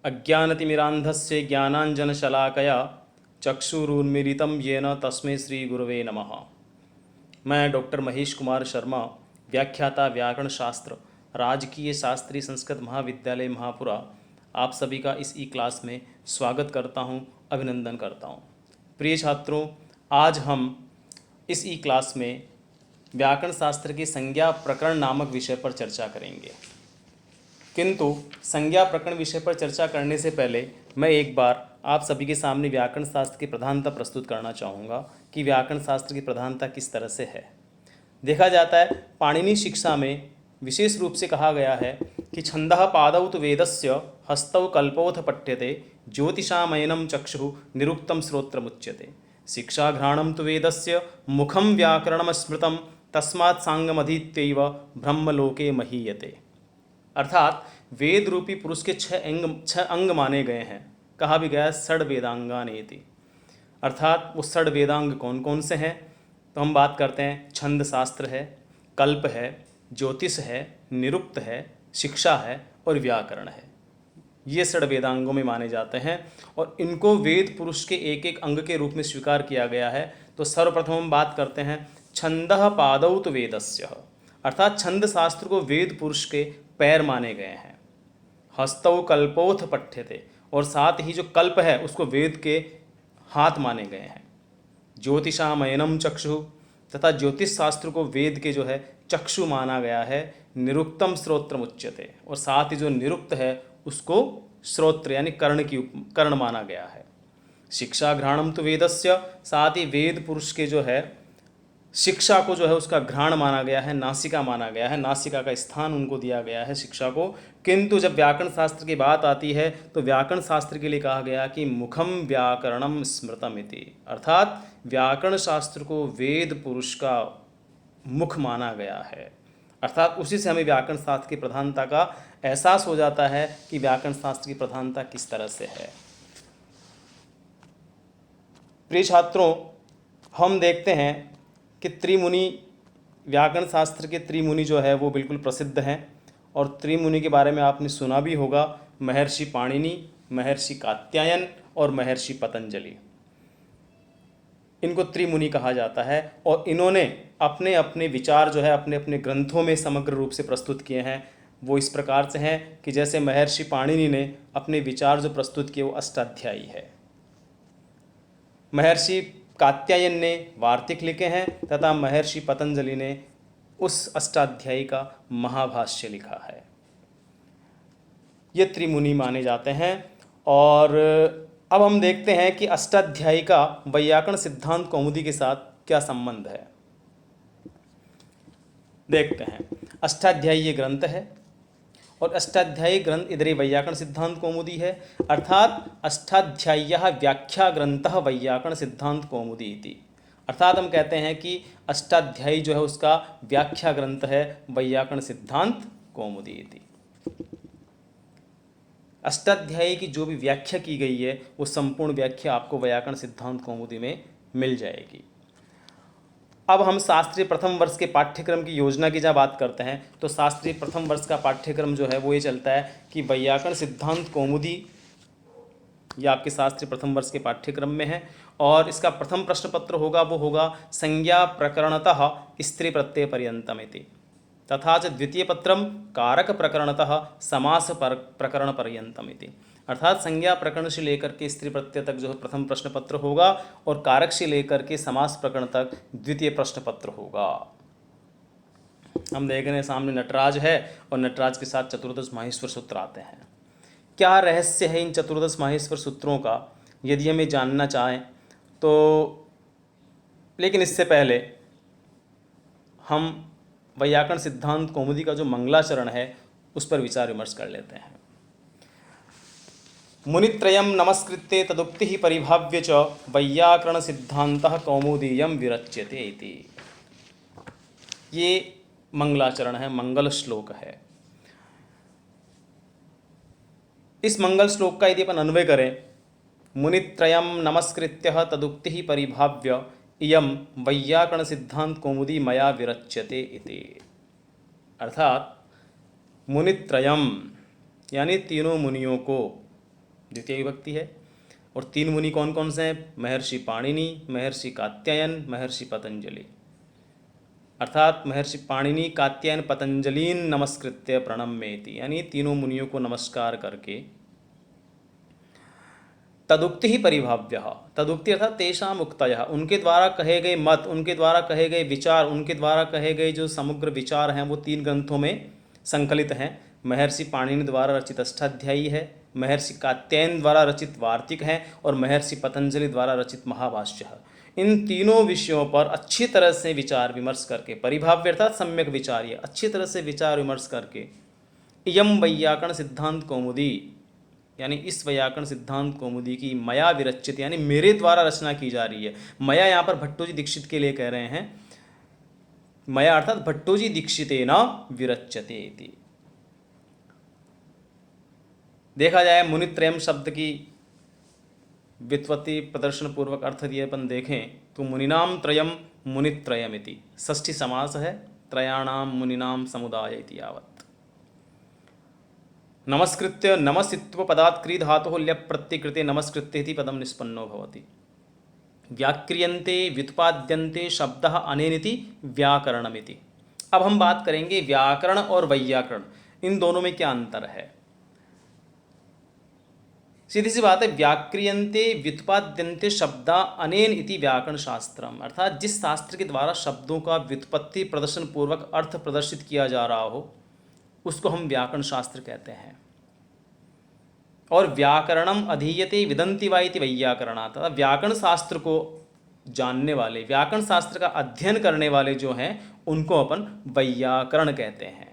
अज्ञानतिमिरान्धस्य ज्ञानाञ्जनशलाकया चक्षुरुन्मीलितं येन तस्मै श्रीगुरवे नमः। मैं डॉक्टर महेश कुमार शर्मा, व्याख्याता व्याकरण शास्त्र, राजकीय शास्त्री संस्कृत महाविद्यालय महापुरा, आप सभी का इस ई क्लास में स्वागत करता हूं, अभिनंदन करता हूं। प्रिय छात्रों, आज हम इस ई क्लास में व्याकरण शास्त्र की संज्ञा प्रकरण नामक विषय पर चर्चा करेंगे। किंतु संज्ञा प्रकरण विषय पर चर्चा करने से पहले मैं एक बार आप सभी के सामने व्याकरण शास्त्र की प्रधानता प्रस्तुत करना चाहूँगा कि व्याकरण शास्त्र की प्रधानता किस तरह से है। देखा जाता है, पाणिनि शिक्षा में विशेष रूप से कहा गया है कि छंदः पादौ तु वेदस्य हस्तौ कल्पोऽथ पठ्यते ज्योतिषामयनं चक्षुः निरुक्तं श्रोत्रमुच्यते शिक्षाघ्राणं तु वेदस्य मुखं व्याकरणं स्मृतं तस्मात् सांगमधीत्यैव ब्रह्मलोके महीयते। अर्थात वेद रूपी पुरुष के छह अंग माने गए हैं। कहा भी गया षड वेदांगानेति, अर्थात वो षड वेदांग कौन कौन से हैं। तो हम बात करते हैं, छंद शास्त्र है, कल्प है, ज्योतिष है, निरुक्त है, शिक्षा है और व्याकरण है। ये षड वेदांगों में माने जाते हैं और इनको वेद पुरुष के एक एक अंग के रूप में स्वीकार किया गया है। तो सर्वप्रथम हम बात करते हैं छंदः पादौ तु वेदस्य, अर्थात छंद शास्त्र को वेद पुरुष के पैर माने गए हैं। हस्तौ कल्पोथ पठ्यते, और साथ ही जो कल्प है उसको वेद के हाथ माने गए हैं। ज्योतिषामयनम चक्षु, तथा ज्योतिष शास्त्र को वेद के जो है चक्षु माना गया है। निरुक्तम श्रोत्रम उच्यते, और साथ ही जो निरुक्त है उसको श्रोत्र यानी कर्ण माना गया है। शिक्षा घ्राणम तो वेदस्य, साथ ही वेद पुरुष के जो है शिक्षा को जो है उसका घ्राण माना गया है, नासिका माना गया है, नासिका का स्थान उनको दिया गया है शिक्षा को। किंतु जब व्याकरण शास्त्र की बात आती है तो व्याकरण शास्त्र के लिए कहा गया कि मुखम व्याकरणम स्मृतम इति, अर्थात व्याकरण शास्त्र को वेद पुरुष का मुख माना गया है। अर्थात उसी से हमें व्याकरण शास्त्र की प्रधानता का एहसास हो जाता है कि व्याकरण शास्त्र की प्रधानता किस तरह से है। प्रिय छात्रों, हम देखते हैं कि त्रिमुनि, व्याकरण शास्त्र के त्रिमुनि जो है वो बिल्कुल प्रसिद्ध हैं। और त्रिमुनि के बारे में आपने सुना भी होगा, महर्षि पाणिनि, महर्षि कात्यायन और महर्षि पतंजलि। इनको त्रिमुनि कहा जाता है और इन्होंने अपने अपने विचार जो है अपने अपने ग्रंथों में समग्र रूप से प्रस्तुत किए हैं। वो इस प्रकार से हैं कि जैसे महर्षि पाणिनि ने अपने विचार जो प्रस्तुत किए वो अष्टाध्यायी है, महर्षि कात्यायन ने वार्तिक लिखे हैं तथा महर्षि पतंजलि ने उस अष्टाध्यायी का महाभाष्य लिखा है। ये त्रिमुनि माने जाते हैं। और अब हम देखते हैं कि अष्टाध्यायी का वैयाकरण सिद्धांत कौमुदी के साथ क्या संबंध है। देखते हैं, अष्टाध्यायी ये ग्रंथ है और अष्टाध्यायी ग्रंथ इधर वैयाकरण सिद्धांत कौमुदी है, अर्थात अष्टाध्याय्यः व्याख्या ग्रंथः वैयाकरण सिद्धांत कौमुदी इति। अर्थात हम कहते हैं कि अष्टाध्यायी जो है उसका व्याख्या ग्रंथ है वैयाकरण सिद्धांत कौमुदी इति। अष्टाध्यायी की जो भी व्याख्या की गई है वो संपूर्ण व्याख्या आपको वैयाकरण सिद्धांत कौमुदी में मिल जाएगी। अब हम शास्त्रीय प्रथम वर्ष के पाठ्यक्रम की योजना की जब बात करते हैं तो शास्त्रीय प्रथम वर्ष का पाठ्यक्रम जो है वो ये चलता है कि वैयाकरण सिद्धांत कौमुदी ये आपके शास्त्रीय प्रथम वर्ष के पाठ्यक्रम में है। और इसका प्रथम प्रश्न पत्र होगा वो होगा संज्ञा प्रकरणतः स्त्री प्रत्यय पर्यंतम इति, तथा च द्वितीय पत्रम कारक प्रकरणतः समास प्रकरण पर्यंतम इति। अर्थात संज्ञा प्रकरण से लेकर के स्त्री प्रत्यय तक जो प्रथम प्रश्न पत्र होगा और कारक से लेकर के समास प्रकरण तक द्वितीय प्रश्न पत्र होगा। हम देख रहे हैं सामने नटराज है और नटराज के साथ चतुर्दश माहेश्वर सूत्र आते हैं। क्या रहस्य है इन चतुर्दश माहेश्वर सूत्रों का, यदि हमें जानना चाहें तो, लेकिन इससे पहले हम वैयाकरण सिद्धांत कौमुदी का जो मंगलाचरण है उस पर विचार विमर्श कर लेते हैं। मुनित्रयं नमस्कृत्य तदुक्ति ही परिभाव्य च वैयाकरण सिद्धांतः कौमुदीयं विरच्यते इति। ये मंगलाचरण है, मंगल श्लोक है। इस मंगल श्लोक का यदि अपन अन्वय करें, मुनित्रयं नमस्कृत्य तदुक्ति ही परिभाव्य इयं वैयाकरण सिद्धांत कौमुदी मया विरच्यते इति। अर्थात मुनित्रयम यानी तीनों मुनियों को द्वितीय विभक्ति है। और 3 मुनि कौन कौन से हैं? महर्षि पाणिनि, महर्षि कात्यायन, महर्षि पतंजलि। अर्थात महर्षि पाणिनि, कात्यायन, पतंजलिन नमस्कृत्य प्रणम्येति, यानी तीनों मुनियों को नमस्कार करके तदुक्ति ही परिभाव्य, तदुक्ति अर्थात तेषाम उक्तयः, उनके द्वारा कहे गए मत, उनके द्वारा कहे गए विचार, उनके द्वारा कहे गए जो समग्र विचार हैं वो 3 ग्रंथों में संकलित हैं। महर्षि पाणिनि द्वारा रचित अष्टाध्यायी है, महर्षि कात्यायन द्वारा रचित वार्तिक है और महर्षि पतंजलि द्वारा रचित महाभाष्य है। इन तीनों विषयों पर अच्छी तरह से विचार विमर्श करके, परिभाव्य अर्थात सम्यक विचार्य, अच्छी तरह से विचार विमर्श करके इयम वैयाकरण सिद्धांत कौमुदी, यानी इस वैयाकरण सिद्धांत कौमुदी की मया विरचित, यानी मेरे द्वारा रचना की जा रही है। मया यहाँ पर भट्टोजी दीक्षित के लिए कह रहे हैं, मया अर्थात भट्टोजी दीक्षितेन विरच्यते इति। देखा जाए मुनित्रयम शब्द की व्युत्पत्ति प्रदर्शन पूर्वक अर्थ दिए अपन देखें तो मुनिनाम त्रयम मुनित्रयम इति, षष्ठी समास है, त्रयाणाम मुनिनाम समुदाय इति यावत्। नमस्कृत्य नमसित्व पदात् क्री धातुः ल्यप् प्रत्यकृते नमस्कृत्य इति पदम निष्पन्नो भवति। व्याक्रियन्ते व्युत्पाद्यन्ते शब्दः अनेनिति व्याकरणमिति। अब हम बात करेंगे व्याकरण और वैयाकरण, इन दोनों में क्या अंतर है। सीधी सी बात है, व्याक्रियन्ते व्युत्पाद्यन्ते शब्दा अनेन इति व्याकरण शास्त्रम, अर्थात जिस शास्त्र के द्वारा शब्दों का व्युत्पत्ति प्रदर्शन पूर्वक अर्थ प्रदर्शित किया जा रहा हो उसको हम व्याकरण शास्त्र कहते हैं। और व्याकरणम अधीयते विदन्ति वा इति वैयाकरणात्, व्याकरण शास्त्र को जानने वाले, व्याकरण शास्त्र का अध्ययन करने वाले जो हैं उनको अपन वैयाकरण कहते हैं।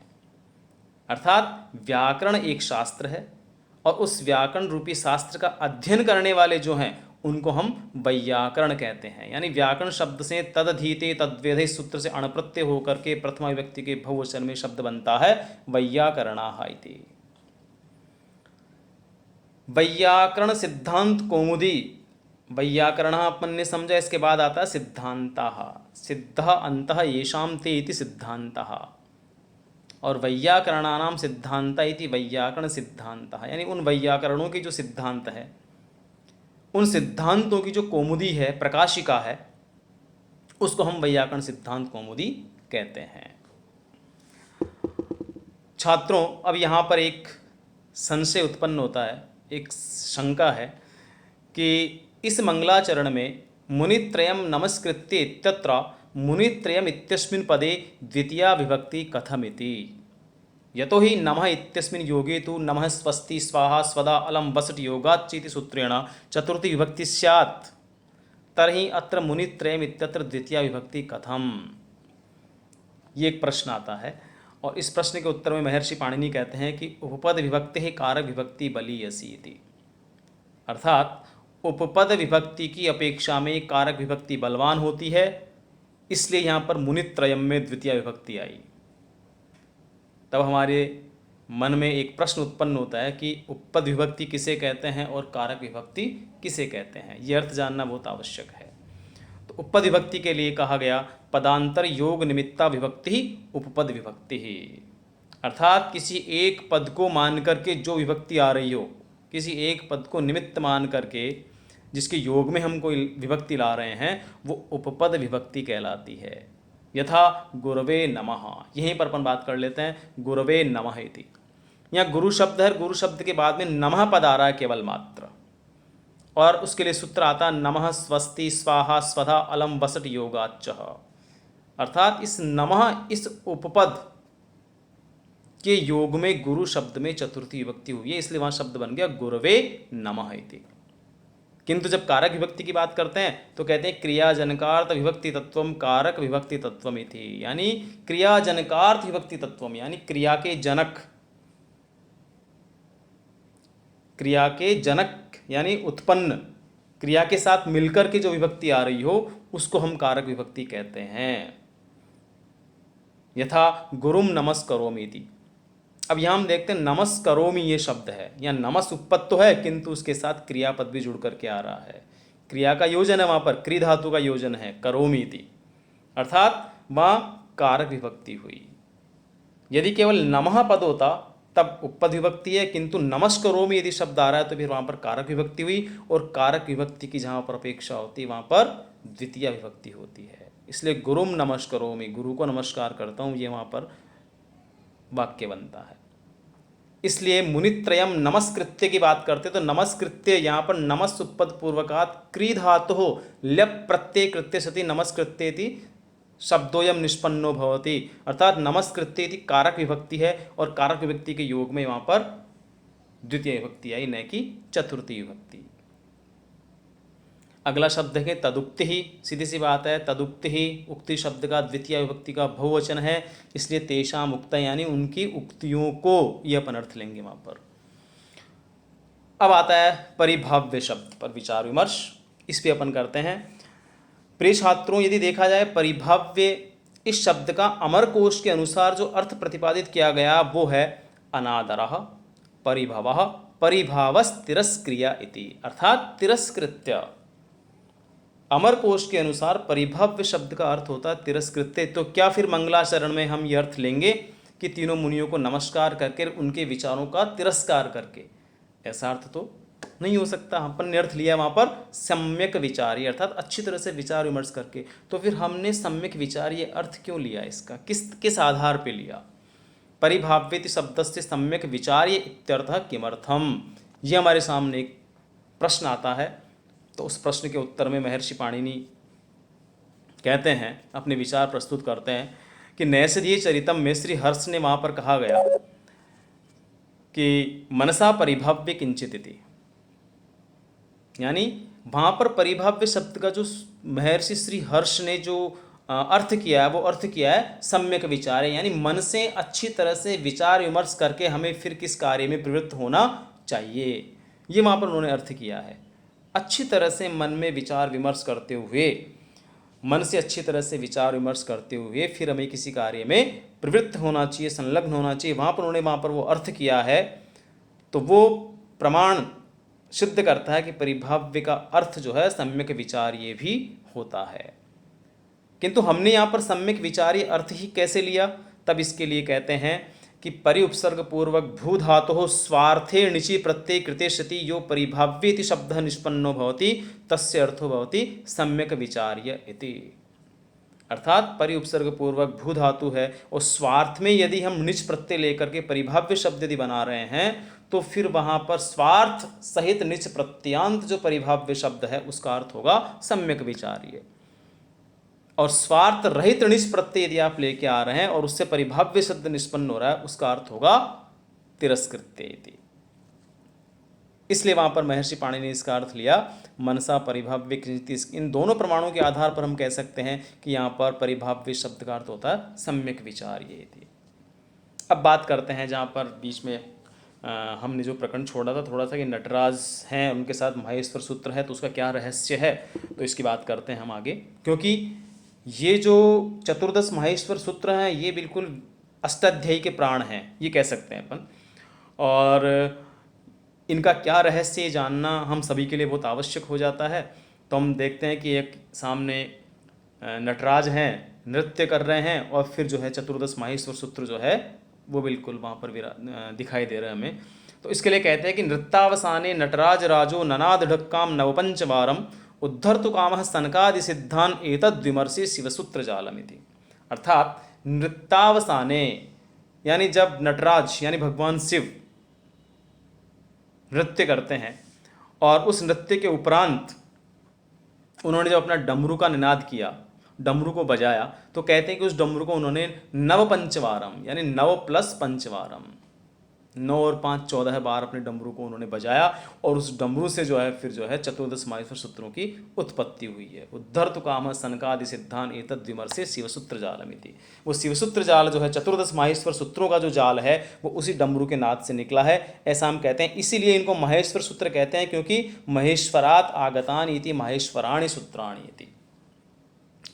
अर्थात व्याकरण एक शास्त्र है और उस व्याकरण रूपी शास्त्र का अध्ययन करने वाले जो हैं उनको हम वैयाकरण कहते हैं। यानी व्याकरण शब्द से तदधीते तद्वेधे सूत्र से अणप्रत्यय होकर के प्रथमा विभक्ति के बहुवचन में शब्द बनता है वैयाकरणाः इति। वैयाकरण सिद्धांत कौमुदी, वैयाकरण अपन ने समझा, इसके बाद आता है सिद्धांताः, सिद्धः अन्तः येषां ते इति सिद्धांतः, और वैयाकरणानां सिद्धांत इति वैयाकरण सिद्धांतः, यानी उन वैयाकरणों के जो सिद्धांत है, उन सिद्धांतों की जो कौमुदी है, प्रकाशिका है, उसको हम वैयाकरण सिद्धांत कौमुदी कहते हैं। छात्रों, अब यहाँ पर एक संशय उत्पन्न होता है, एक शंका है कि इस मंगलाचरण में मुनित्रयम नमस्कृत्य इत्यत्र मुनित्रयम इत्यस्मिन् पदे द्वितीया विभक्ति कथमिति। यतो हि नमः इत्यस्मिन् योगे तु नमः स्वस्ति स्वाहा स्वदा अलम वसट योगाच्च इति सूत्रेण चतुर्थी विभक्ति स्यात्, तर्हि अत्र मुनित्रयम इत्यत्र द्वितीया विभक्ति कथम। ये एक प्रश्न आता है और इस प्रश्न के उत्तर में महर्षि पाणिनि कहते हैं कि उपपद विभक्ति ही कारक विभक्ति बलीयसी इति, अर्थात उपपद विभक्ति की अपेक्षा में कारक विभक्ति बलवान होती है, इसलिए यहाँ पर मुनित्रयम में द्वितीय विभक्ति आई। तब हमारे मन में एक प्रश्न उत्पन्न होता है कि उपपद विभक्ति किसे कहते हैं और कारक विभक्ति किसे कहते हैं, ये अर्थ जानना बहुत आवश्यक है। तो उपपद विभक्ति के लिए कहा गया पदांतर योग निमित्ता विभक्ति ही उपपद विभक्ति ही, अर्थात किसी एक पद को मान करके जो विभक्ति आ रही हो, किसी एक पद को निमित्त मान करके जिसके योग में हम कोई विभक्ति ला रहे हैं वो उपपद विभक्ति कहलाती है। यथा गुरवे नमः, यहीं पर अपन बात कर लेते हैं गुरवे नमः इति। यहाँ गुरु शब्द है, गुरु शब्द के बाद में नमः पद आ रहा है केवल मात्र, और उसके लिए सूत्र आता नमः स्वस्ति स्वाहा स्वधा अलम वसट योगाच्च, अर्थात इस नमः इस उपपद के योग में गुरु शब्द में चतुर्थी विभक्ति हुई है, इसलिए वहाँ शब्द बन गया गुरवे नमः इति। किंतु जब कारक विभक्ति की बात करते हैं तो कहते हैं क्रियाजनकार्थ विभक्ति तत्वम कारक विभक्ति तत्वम इति, यानी क्रियाजनकार्थ विभक्ति तत्वम, यानी क्रिया के जनक, क्रिया के जनक यानी उत्पन्न क्रिया के साथ मिलकर के जो विभक्ति आ रही हो उसको हम कारक विभक्ति कहते हैं। यथा गुरुम नमस्करोमि इति। अब यहाँ हम देखते हैं नमस्करोमि ये शब्द है, यहाँ नमस उपपद तो है किंतु उसके साथ क्रियापद भी जुड़ करके आ रहा है, क्रिया का योजन है वहाँ पर, क्री धातु का योजन है करोमि इति, अर्थात वहाँ कारक विभक्ति हुई। यदि केवल नमः पद होता तब उपपद विभक्ति है, किंतु नमस्करोमि यदि शब्द आ रहा है तो फिर वहाँ पर कारक विभक्ति हुई, और कारक विभक्ति की जहाँ पर अपेक्षा होती है वहाँ पर द्वितीय विभक्ति होती है। इसलिए गुरुम नमस्करोमि, गुरु को नमस्कार करता हूँ, ये वहाँ पर वाक्य बनता है। इसलिए मुनित्रयम नमस्कृत्य की बात करते तो नमस्कृत्य यहाँ पर नमस् उपपद पूर्वकात् क्री धातु हो ल्यप प्रत्यय कृत्य सति नमस्कृत्येति शब्दोयम निष्पन्नो भवति, अर्थात नमस्कृत्येति कारक विभक्ति है, और कारक विभक्ति के योग में वहाँ पर द्वितीय विभक्ति आई, न कि चतुर्थी विभक्ति। अगला शब्द है तदुक्ति ही, सीधी सी बात है, तदुक्ति ही उक्ति शब्द का द्वितीय विभक्ति का बहुवचन है, इसलिए तेषाम उक्ता यानी उनकी उक्तियों को ये अपन अर्थ लेंगे वहाँ पर। अब आता है परिभाव्य शब्द पर विचार विमर्श, इस पे अपन करते हैं। प्रिय छात्रों, यदि देखा जाए परिभाव्य इस शब्द का अमरकोश के अनुसार जो अर्थ प्रतिपादित किया गया वो है अनादरः परिभवः परिभावस्तिरस्क्रिया इति, अर्थात तिरस्कृत्य। अमरकोश के अनुसार परिभव्य शब्द का अर्थ होता है तिरस्कृत्य। तो क्या फिर मंगलाचरण में हम ये अर्थ लेंगे कि तीनों मुनियों को नमस्कार करके उनके विचारों का तिरस्कार करके? ऐसा अर्थ तो नहीं हो सकता। अपन ने अर्थ लिया वहाँ पर सम्यक विचारी, अर्थात अच्छी तरह से विचार विमर्श करके। तो फिर हमने सम्यक विचार ये अर्थ क्यों लिया, इसका किस आधार पे लिया? परिभाव्यति शब्दस्य सम्यक विचार्य इत्यर्थः किमर्थम, ये हमारे सामने एक प्रश्न आता है। तो उस प्रश्न के उत्तर में महर्षि पाणिनि कहते हैं, अपने विचार प्रस्तुत करते हैं कि नैषधीय चरितम में श्री हर्ष ने वहाँ पर कहा गया कि मनसा परिभाव्य किंचित इति, यानी वहाँ पर परिभाव्य शब्द का जो महर्षि श्री हर्ष ने जो अर्थ किया है वो अर्थ किया है सम्यक विचार है, यानी मन से अच्छी तरह से विचार विमर्श करके हमें फिर किस कार्य में प्रवृत्त होना चाहिए, ये वहाँ पर उन्होंने अर्थ किया है। अच्छी तरह से मन में विचार विमर्श करते हुए, मन से अच्छी तरह से विचार विमर्श करते हुए फिर हमें किसी कार्य में प्रवृत्त होना चाहिए, संलग्न होना चाहिए। वहाँ पर उन्होंने वहाँ पर वो अर्थ किया है, तो वो प्रमाण सिद्ध करता है कि परिभाव्य का अर्थ जो है सम्यक विचार्य भी होता है। किंतु हमने यहाँ पर सम्यक विचार्य अर्थ ही कैसे लिया? तब इसके लिए कहते हैं कि परि उपसर्ग पूर्वक भू धातुः स्वार्थे णिचि प्रत्यय कृते सति यो परिभाव्येति शब्दः निष्पन्नो भवति तस्य अर्थो भवति सम्यक विचार्य इति, अर्थात परि उपसर्ग पूर्वक भू धातु है और स्वार्थ में यदि हम निच प्रत्यय लेकर के परिभाव्य शब्द यदि बना रहे हैं तो फिर वहाँ पर स्वार्थ सहित निच प्रत्यांत जो परिभाव्य शब्द है उसका अर्थ होगा सम्यक विचार्य, और स्वार्थ रहित निष् प्रत्यय यदि आप लेके आ रहे हैं और उससे परिभाव्य शब्द निष्पन्न हो रहा है उसका अर्थ होगा तिरस्कृत्य इति। इसलिए वहां पर महर्षि पाणिनि ने इसका अर्थ लिया मनसा परिभाव्य। इन दोनों प्रमाणों के आधार पर हम कह सकते हैं कि यहाँ पर परिभाव्य शब्द का अर्थ होता है सम्यक विचार्य इति। अब बात करते हैं जहाँ पर बीच में हमने जो प्रकरण छोड़ा था थोड़ा सा कि नटराज हैं उनके साथ महेश्वर सूत्र है, तो उसका क्या रहस्य है, तो इसकी बात करते हैं हम आगे। क्योंकि ये जो चतुर्दश महेश्वर सूत्र हैं ये बिल्कुल अष्टाध्यायी के प्राण हैं, ये कह सकते हैं अपन, और इनका क्या रहस्य जानना हम सभी के लिए बहुत आवश्यक हो जाता है। तो हम देखते हैं कि एक सामने नटराज हैं, नृत्य कर रहे हैं, और फिर जो है चतुर्दश माहेश्वर सूत्र जो है वो बिल्कुल वहाँ पर दिखाई दे रहा है हमें। तो इसके लिए कहते हैं कि नृत्यावसाने नटराज राजो ननाद ढक्काम नवपंचवारम उद्धर्तु कामः सनकादि सिद्धान एतद् विमर्शे शिवसूत्र जालमिति, अर्थात नृत्यावसाने यानी जब नटराज यानी भगवान शिव नृत्य करते हैं और उस नृत्य के उपरांत उन्होंने जब अपना डमरू का निनाद किया, डमरू को बजाया, तो कहते हैं कि उस डमरू को उन्होंने नव पंचवारम यानी 9 + 5 वारम, 9 और 5 14 बार अपने डमरू को उन्होंने बजाया, और उस डमरू से जो है फिर जो है चतुर्दश माहेश्वर सूत्रों की उत्पत्ति हुई है। उद्धर्तु कामः सनकादि सिद्धान एतद् विमर्शे शिवसूत्र जालमिति। वो शिवसूत्र जाल जो है चतुर्दश माहेश्वर सूत्रों का जो जाल है वो उसी डमरू के नाद से निकला है, ऐसा हम कहते हैं। इसीलिए इनको महेश्वर सूत्र कहते हैं, क्योंकि महेश्वरात् आगतानि इति महेश्वराणि सूत्राणि इति।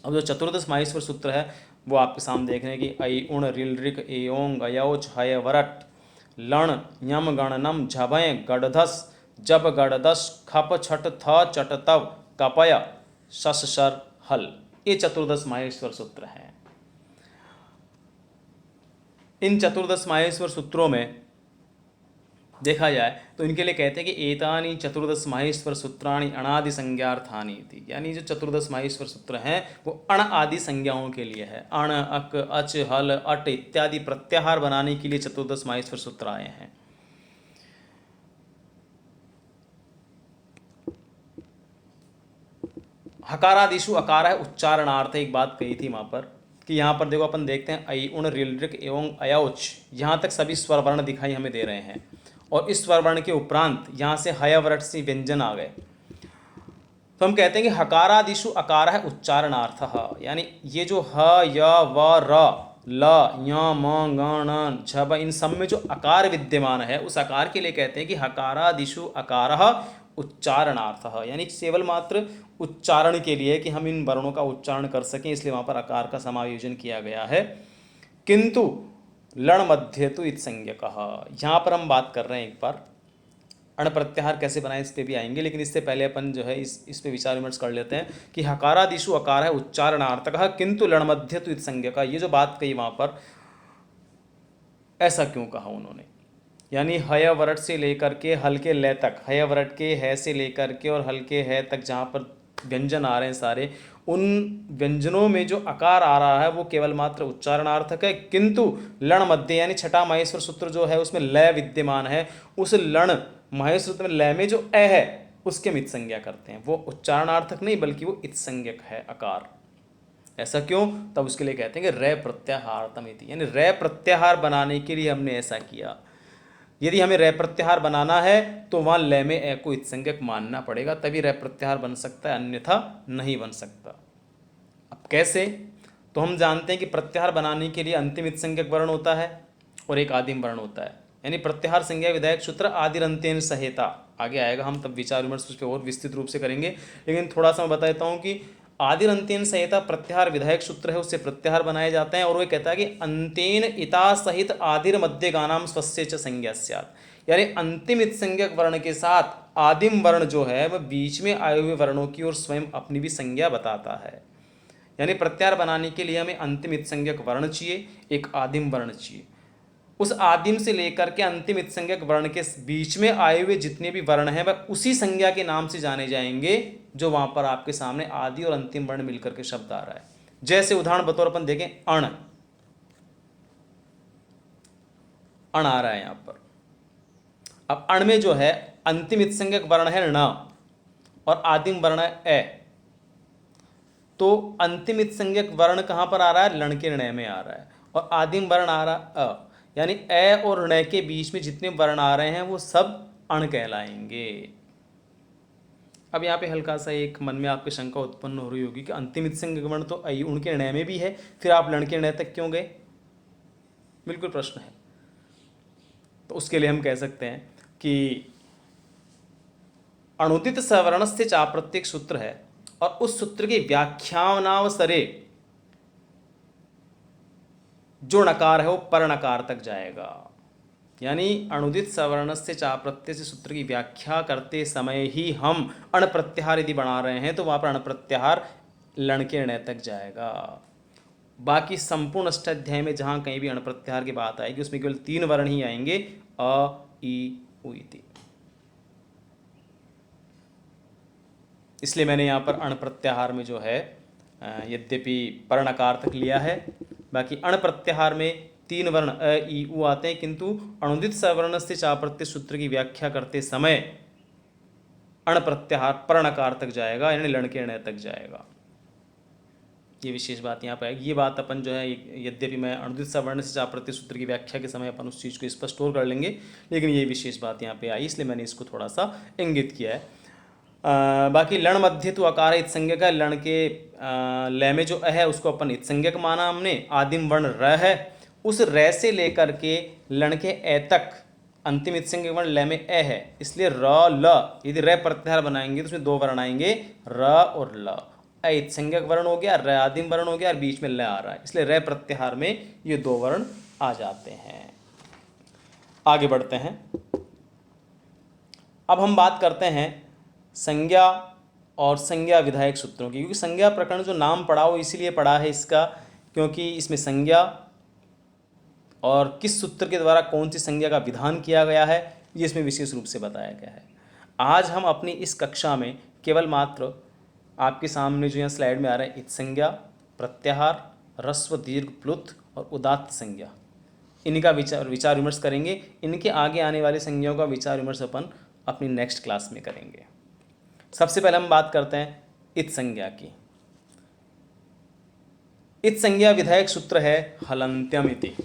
अब जो चतुर्दश माहेश्वर सूत्र है वो आपके सामने देख रहे हैं कि ऐ उण रिल ऋक एओंग अयौच हय वरट लण यम गणनम झभय गढ़धस जब गढ़दस खप छट थ चट तव कपय शशर हल, ये चतुर्दश माहेश्वर सूत्र हैं। इन चतुर्दश माहेश्वर सूत्रों में देखा जाए तो इनके लिए कहते हैं कि एतानी चतुर्दश माहेश्वर सूत्राणि अनादि संज्ञार्थानी थी, यानी जो चतुर्दश माहेश्वर सूत्र हैं वो अण आदि संज्ञाओं के लिए है। अण, अक, अच, हल, अट इत्यादि प्रत्याहार बनाने के लिए चतुर्दश माहेश्वर सूत्र आए हैं। हकारादिशु अकार है उच्चारणार्थ, एक बात कही थी वहाँ पर कि यहाँ पर देखो अपन देखते हैं ऐ उण ऋल एवं अयौच, यहाँ तक सभी स्वर वर्ण दिखाई हमें दे रहे हैं और इस स्वर वर्ण के उपरांत यहाँ से हयवरट से व्यंजन आ गए, तो हम कहते हैं कि हकारादिशु अकार है उच्चारणार्थ, यानी ये जो ह य व र ल य म ग ण झ ब इन सब में जो अकार विद्यमान है उस अकार के लिए कहते हैं कि हकारादिशु अकार उच्चारणार्थ, यानी केवल मात्र उच्चारण के लिए कि हम इन वर्णों का उच्चारण कर सकें, इसलिए वहाँ पर अकार का समायोजन किया गया है। किंतु लण मध्य तो इत्संज्ञकः, यहाँ पर हम बात कर रहे हैं एक बार अण प्रत्याहार कैसे बनाए इस पे भी आएंगे, लेकिन इससे पहले अपन जो है इस पे विचार विमर्श कर लेते हैं कि हकारादिशु अकार है उच्चारणार्थकः किंतु लण मध्य तो इत्संज्ञकः, ये जो बात कही वहाँ पर ऐसा क्यों कहा उन्होंने, यानी हय वरट से लेकर के हल के लय तक, हय वरट के है से लेकर के और हल के है तक जहाँ पर व्यंजन आ रहे हैं सारे, उन व्यंजनों में जो अकार आ रहा है वो केवल मात्र उच्चारणार्थक है, किंतु लण मध्य यानी छठा माहेश्वर सूत्र जो है उसमें लय विद्यमान है, उस लण माहेश्वर सूत्र में लय में जो अ है उसके हम इत्संज्ञा करते हैं, वो उच्चारणार्थक नहीं बल्कि वो इत्संज्ञक है अकार। ऐसा क्यों, तब उसके लिए कहते हैं कि रै प्रत्याहारतम इति, यानी रै प्रत्याहार बनाने के लिए हमने ऐसा किया। यदि हमें रै प्रत्याहार बनाना है तो वहाँ लय में ए को इत्संज्ञक मानना पड़ेगा, तभी रै प्रत्याहार बन सकता है, अन्यथा नहीं बन सकता। अब कैसे, तो हम जानते हैं कि प्रत्याहार बनाने के लिए अंतिम इत्संज्ञक वर्ण होता है और एक आदिम वर्ण होता है, यानी प्रत्याहार संज्ञा विधायक सूत्र आदिरंत्येन सहेता, आगे आएगा हम तब विचार विमर्श उस पर और विस्तृत रूप से करेंगे, लेकिन थोड़ा सा मैं बता देता हूँ कि आदिरंत्येन सहिता प्रत्याहार विधायक सूत्र है, उससे प्रत्याहार बनाए जाते हैं और वो कहता है कि अंतेन इता सहित आदिर मध्य गानाम स्वस्य च संज्ञा स्यात्, यानी अंतिम इत्संज्ञक वर्ण के साथ आदिम वर्ण जो है वह बीच में आए हुए वर्णों की और स्वयं अपनी भी संज्ञा बताता है। यानी प्रत्याहार बनाने के लिए हमें अंतिम इत्संज्ञक वर्ण चाहिए, एक आदिम वर्ण चाहिए, उस आदिम से लेकर के अंतिम इत्संज्ञक वर्ण के बीच में आए हुए जितने भी वर्ण हैं वह उसी संज्ञा के नाम से जाने जाएंगे जो वहां पर आपके सामने आदि और अंतिम वर्ण मिलकर के शब्द आ रहा है। जैसे उदाहरण बतौर अपन देखें, अण, अण आ रहा है यहां पर। अब अण में जो है अंतिम इत्संज्ञक वर्ण है न और आदिम वर्ण है ए, तो अंतिम इत्संज्ञक वर्ण कहां पर आ रहा है, लण के ण में आ रहा है, और आदिम वर्ण आ रहा है अ, यानी ए और ण के बीच में जितने वर्ण आ रहे हैं वो सब अण कहलाएंगे। अब यहाँ पे हल्का सा एक मन में आपकी शंका उत्पन्न हो रही होगी कि अंतिम इत्संज्ञक वर्ण तो ऐ उण के ण में भी है, फिर आप लण के ण तक क्यों गए, बिल्कुल प्रश्न है। तो उसके लिए हम कह सकते हैं कि अणुदित सवर्णस्य चा प्रत्येक सूत्र है और उस सूत्र के व्याख्यानावसरे जो नकार है वो पर नकार तक जाएगा, यानी अणुदित सवर्ण से चा प्रत्यय से सूत्र की व्याख्या करते समय ही हम अण प्रत्याहार यदि बना रहे हैं तो वहाँ पर अण प्रत्याहार लण के ण तक जाएगा। बाकी संपूर्ण अष्टाध्याय में जहाँ कहीं भी अण प्रत्याहार की बात आएगी उसमें केवल 3 वर्ण ही आएंगे, अ, ई, उ, इति। इसलिए मैंने यहाँ पर अण प्रत्याहार में जो है यद्यपि पर नकार तक लिया है, बाकी अण प्रत्याहार में 3 वर्ण अ, ई, उ आते हैं, किंतु अणुदित सवर्ण से चा प्रत्यय सूत्र की व्याख्या करते समय अण प्रत्याहार पर नकार तक जाएगा, यानी लण के ण तक जाएगा। ये विशेष बात यहाँ पर आएगी। ये बात अपन जो है यद्यपि मैं अणुदित सवर्ण से चा प्रत्यय सूत्र की व्याख्या के समय अपन उस चीज़ को स्पष्ट और कर लेंगे, लेकिन ये विशेष बात यहाँ पे आई इसलिए मैंने इसको थोड़ा सा इंगित किया है। बाकी लण मध्य तो अकार इत्संज्ञक है, लण के लय में जो अ है उसको अपन इत्संज्ञक माना हमने, आदिम वर्ण र है, उस र से लेकर के लण के ए तक अंतिम इत्संज्ञक वर्ण लय में ए है, इसलिए र ल यदि र प्रत्याहार बनाएंगे तो उसमें 2 वर्ण आएंगे, र और ल। अ इत्संज्ञक वर्ण हो गया, र आदिम वर्ण हो गया और बीच में ल आ रहा है, इसलिए र प्रत्याहार में ये 2 वर्ण आ जाते हैं। आगे बढ़ते हैं, अब हम बात करते हैं संज्ञा और संज्ञा विधायक सूत्रों की, क्योंकि संज्ञा प्रकरण जो नाम पढ़ा हो इसीलिए पढ़ा है इसका, क्योंकि इसमें संज्ञा और किस सूत्र के द्वारा कौन सी संज्ञा का विधान किया गया है ये इसमें विशेष रूप से बताया गया है। आज हम अपनी इस कक्षा में केवल मात्र आपके सामने जो यहाँ स्लाइड में आ रहा है इत संज्ञा, प्रत्याहार, ह्रस्व दीर्घ प्लुत और उदात्त संज्ञा, इनका विचार विमर्श करेंगे। इनके आगे आने वाली संज्ञाओं का विचार विमर्श अपन अपनी नेक्स्ट क्लास में करेंगे। सबसे पहले हम बात करते हैं इत संज्ञा की। इत संज्ञा विधायक सूत्र है हलन्त्यम इति,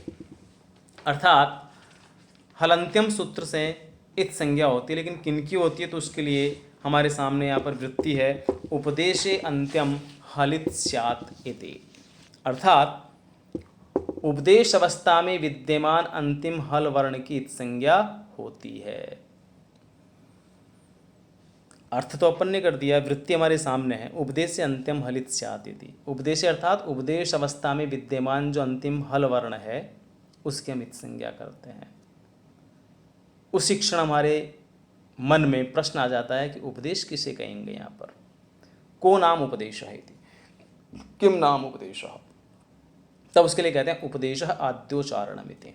अर्थात हलन्त्यम सूत्र से इत संज्ञा होती है। लेकिन किनकी होती है तो उसके लिए हमारे सामने यहाँ पर वृत्ति है उपदेशे अंत्यम हलित स्यात् इति, अर्थात उपदेश अवस्था में विद्यमान अंतिम हल वर्ण की इत संज्ञा होती है। अर्थ तो अपन ने कर दिया, वृत्ति हमारे सामने है उपदेश अंत्यम हलित स्यात् इति। उपदेश अर्थात उपदेश अवस्था में विद्यमान जो अंतिम हल वर्ण है उसकी हम इत संज्ञा करते हैं। उसी क्षण हमारे मन में प्रश्न आ जाता है कि उपदेश किसे कहेंगे। यहाँ पर को नाम उपदेश है, किम नाम उपदेश, तब उसके लिए कहते हैं उपदेश आद्योचारणमिति,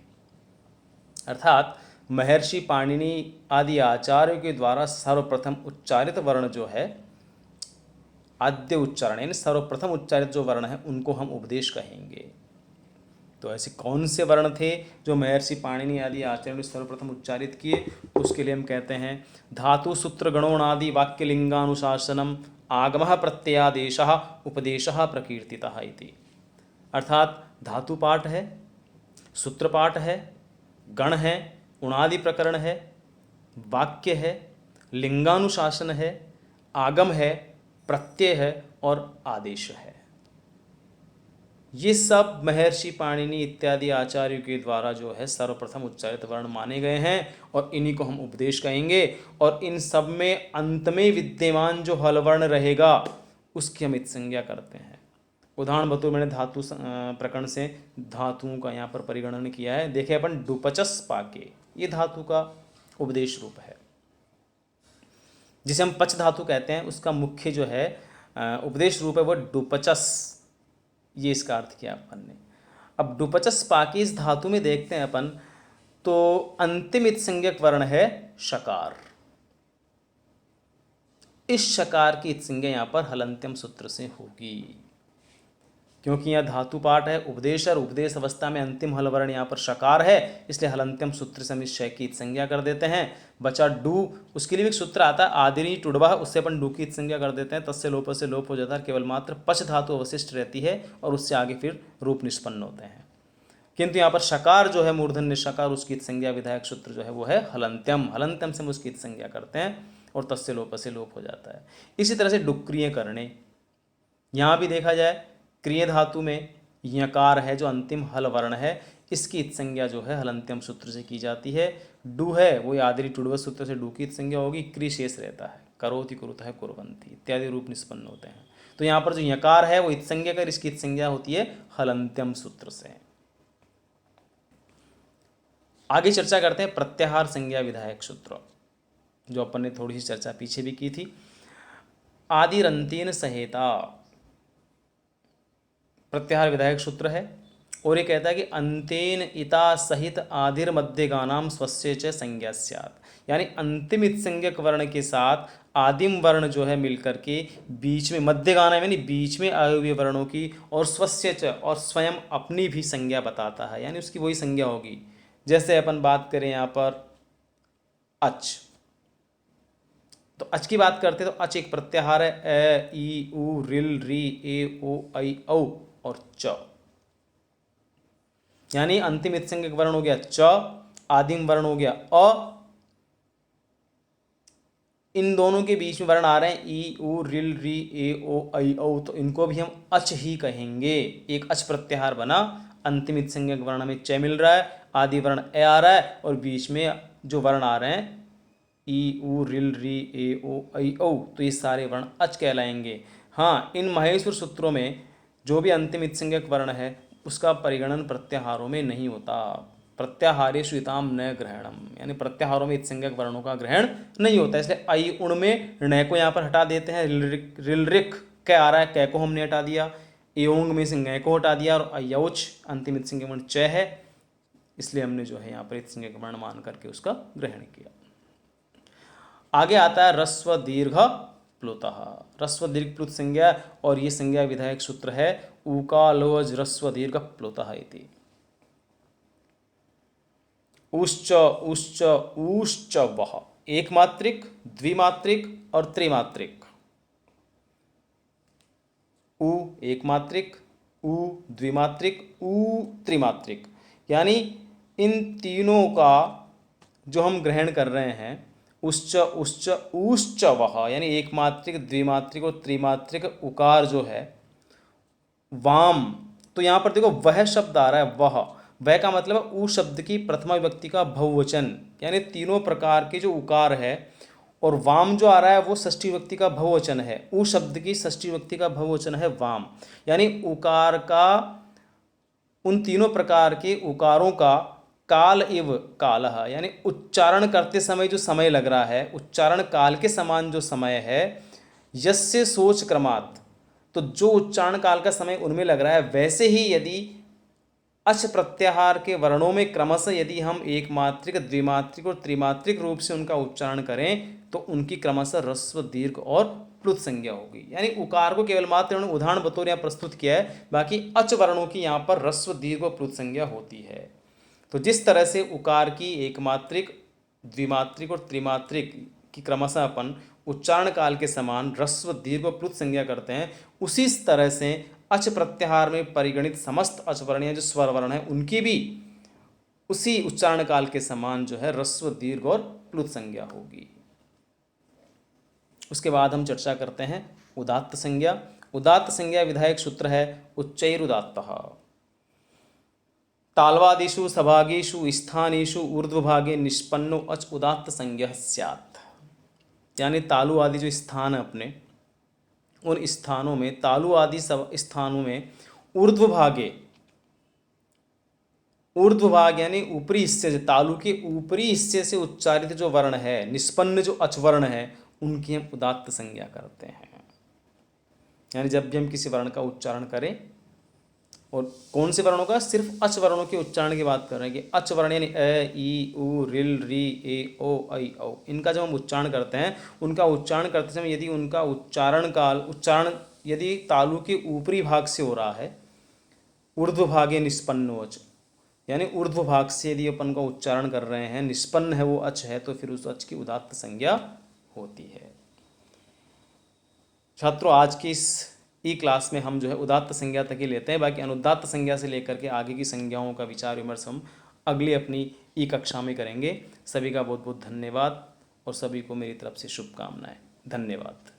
अर्थात महर्षि पाणिनि आदि आचार्यों के द्वारा सर्वप्रथम उच्चारित वर्ण जो है आद्य उच्चारण, यानी सर्वप्रथम उच्चारित जो वर्ण है उनको हम उपदेश कहेंगे। तो ऐसे कौन से वर्ण थे जो महर्षि पाणिनि आदि आचार्यों ने सर्वप्रथम उच्चारित किए, उसके लिए हम कहते हैं धातु सूत्र गणोणादि वाक्य लिंगानुशासनम आगमः प्रत्ययादेशः उपदेशः प्रकीर्तितः इति, अर्थात धातु पाठ है, सूत्र पाठ है, गण है, उणादि प्रकरण है, वाक्य है, लिंगानुशासन है, आगम है, प्रत्यय है और आदेश है। ये सब महर्षि पाणिनि इत्यादि आचार्यों के द्वारा जो है सर्वप्रथम उच्चारित वर्ण माने गए हैं और इन्हीं को हम उपदेश कहेंगे। और इन सब में अंत में विद्यमान जो हल वर्ण रहेगा उसकी हम इत संज्ञा करते हैं। उदाहरण बतौर मैंने धातु प्रकरण से धातुओं का यहाँ पर परिगणन किया है। देखें अपन डुपचस पाके, ये धातु का उपदेश रूप है जिसे हम पच धातु कहते हैं। उसका मुख्य जो है उपदेश रूप है वो डुपचस, ये इसका अर्थ किया अपन ने। अब डुपचस पाके इस धातु में देखते हैं अपन तो अंतिम इत संज्ञक वर्ण है शकार। इस शकार की इत संज्ञा यहाँ पर हलन्त्यम सूत्र से होगी, क्योंकि यह धातु पाठ है उपदेश और उपदेश अवस्था में अंतिम हल वर्ण यहाँ पर शकार है, इसलिए हलन्त्यम सूत्र से हम इस शय की इत संज्ञा कर देते हैं। बचा डू, उसके लिए भी एक सूत्र आता है आदिनी टुडवा, उससे अपन डू की इत संज्ञा कर देते हैं। तस्य लोप से लोप हो जाता है, केवल मात्र पच धातु अवशिष्ट रहती है और उससे आगे फिर रूप निष्पन्न होते हैं। किंतु यहाँ पर शकार जो है मूर्धन्य शकार, उसकी इत संज्ञा विधायक सूत्र जो है वो है हलन्त्यम। हलन्त्यम से हम उसकी इत संज्ञा करते हैं और तस्य लोप से लोप हो जाता है। इसी तरह से डुक्रिय करणे, यहाँ भी देखा जाए क्रिय धातु में यकार है जो अंतिम हल वर्ण है, इसकी इत संज्ञा जो है हलन्त्यम सूत्र से की जाती है। डू है वो आदिरी टुडव सूत्र से डू की इत संज्ञा होगी। क्रि शेष रहता है, करोति कुरुतः कुर्वन्ति इत्यादि रूप निष्पन्न होते हैं। तो यहाँ पर जो यकार है वो इत संज्ञा कर, इसकी इत संज्ञा होती है हलन्त्यम सूत्र से। आगे चर्चा करते हैं प्रत्याहार संज्ञा विधायक सूत्र, जो अपन ने थोड़ी सी चर्चा पीछे भी की थी। आदिरंतीन सहेता प्रत्याहार विधायक सूत्र है और ये कहता है कि अंतेन इता सहित आदिर मध्यगानाम स्वस्य च संज्ञा स्यात्, यानी अंतिम इत संज्ञक वर्ण के साथ आदिम वर्ण जो है मिलकर के बीच में मध्यगाना यानी बीच में आए हुए वर्णों की और स्वस्य च और स्वयं अपनी भी संज्ञा बताता है, यानी उसकी वही संज्ञा होगी। जैसे अपन बात करें यहाँ पर अच, तो अच की बात करते हैं तो अच एक प्रत्याहार है, ए ई उ रिल री ए ओ ऐ औ और च, यानी अंतिम इत संज्ञक वर्ण हो गया च, आदिम वर्ण हो गया अ, इन दोनों के बीच में वर्ण आ रहे हैं ई उ रिल री ए ओ ऐ औ, तो इनको भी हम अच ही कहेंगे। एक अच प्रत्याहार बना, अंतिम इत संज्ञक वर्ण में च मिल रहा है, आदि वर्ण ए आ रहा है और बीच में जो वर्ण आ रहे हैं ई उ रिल री ए ओ ऐ औ, तो ये सारे वर्ण अच कहलाएंगे। हाँ, इन महेश्वर सूत्रों में जो भी अंतिम इत संज्ञक वर्ण है उसका परिगणन प्रत्याहारों में नहीं होता। प्रत्याहारेषु इताम न ग्रहणम, यानी प्रत्याहारों में इत संज्ञक वर्णों का ग्रहण नहीं होता। इसलिए आई उण में ण को यहाँ पर हटा देते हैं। रिलरिक क आ रहा है, कै को हमने हटा दिया। एओंग में से ङ को हटा दिया और अयौच अंतिम इत संज्ञक वर्ण च है, इसलिए हमने जो है यहाँ पर इत संज्ञक वर्ण मान करके उसका ग्रहण किया। आगे आता है ह्रस्व दीर्घ प्लुतः। ह्रस्व दीर्घ प्लुत संज्ञा, और ये संज्ञा विधायक सूत्र है ऊकालोज ह्रस्व दीर्घ प्लुतः इति। उश्च उश्च ऊश्च वह, एक मात्रिक, द्विमात्रिक और त्रिमात्रिक। उ एक मात्रिक, उ द्विमात्रिक, उ त्रिमात्रिक, यानी इन तीनों का जो हम ग्रहण कर रहे हैं, उश्च उश्च ऊश्च वह, यानी एक मात्रिक, द्विमात्रिक और त्रिमात्रिक उकार जो है वाम, तो यहाँ पर देखो वह शब्द आ रहा है, वह का मतलब है ऊ शब्द की प्रथमा विभक्ति का बहुवचन, यानी तीनों प्रकार के जो उकार है, और वाम जो आ रहा है वो षष्ठी विभक्ति का बहुवचन है, ऊ शब्द की षष्ठी विभक्ति का बहुवचन है वाम, यानी उकार का, उन तीनों प्रकार के उकारों का काल इव कालः, यानी उच्चारण करते समय जो समय लग रहा है, उच्चारण काल के समान जो समय है, यस्य सोच क्रमात्, तो जो उच्चारण काल का समय उनमें लग रहा है, वैसे ही यदि अच प्रत्याहार के वर्णों में क्रमशः यदि हम एक मात्रिक, द्विमात्रिक और त्रिमात्रिक रूप से उनका उच्चारण करें तो उनकी क्रमशः ह्रस्व दीर्घ और प्लुत संज्ञा होगी। यानी उकार को केवल मात्र उन्होंने उदाहरण बतौर यहाँ प्रस्तुत किया है, बाकी अच वर्णों की यहाँ पर ह्रस्व दीर्घ और प्लुत संज्ञा होती है। तो जिस तरह से उकार की एक मात्रिक, द्विमात्रिक और त्रिमात्रिक की क्रमशः अपन उच्चारण काल के समान ह्रस्व दीर्घ और प्लुत संज्ञा करते हैं, उसी तरह से अच प्रत्याहार में परिगणित समस्त अचवर्णीय जो स्वर वर्ण है उनकी भी उसी उच्चारण काल के समान जो है ह्रस्व दीर्घ और प्लुत संज्ञा होगी। उसके बाद हम चर्चा करते हैं उदात्त संज्ञा। उदात्त संज्ञा विधायक सूत्र है उच्चैरुदात्तः। तालवादिषु सभागेषु स्थानेषु ऊर्ध्वभागे निष्पन्नो अच उदात्त संज्ञा स्यात्, यानी तालु आदि जो स्थान है अपने, उन स्थानों में, तालु आदि सब स्थानों में ऊर्ध्वभागे, ऊर्ध्वभाग यानी ऊपरी हिस्से से, तालु के ऊपरी हिस्से से उच्चारित जो वर्ण है, निष्पन्न जो अचवर्ण है, उनकी हम उदात्त संज्ञा करते हैं। यानी जब भी हम किसी वर्ण का उच्चारण करें, और कौन से वर्णों का, सिर्फ अच वर्णों के उच्चारण की बात कर रहे हैं कि अच वर्ण यानी अ, ई, उ, रिल, री, ए, ओ, ऐ, औ, इनका जब हम उच्चारण करते हैं, उनका उच्चारण करते समय यदि उनका उच्चारण यदि तालु के ऊपरी भाग से हो रहा है, ऊर्ध्व भागे निष्पन्नो अच, यानी ऊर्ध्व भाग से यदि अपन का उच्चारण कर रहे हैं, निष्पन्न है वो अच है, तो फिर उस अच की उदात्त संज्ञा होती है। छात्रों, आज की इस ई क्लास में हम जो है उदात्त संज्ञा तक ही लेते हैं, बाकी अनुदात्त संज्ञा से लेकर के आगे की संज्ञाओं का विचार विमर्श हम अगली अपनी ई कक्षा में करेंगे। सभी का बहुत बहुत धन्यवाद और सभी को मेरी तरफ से शुभकामनाएं। धन्यवाद।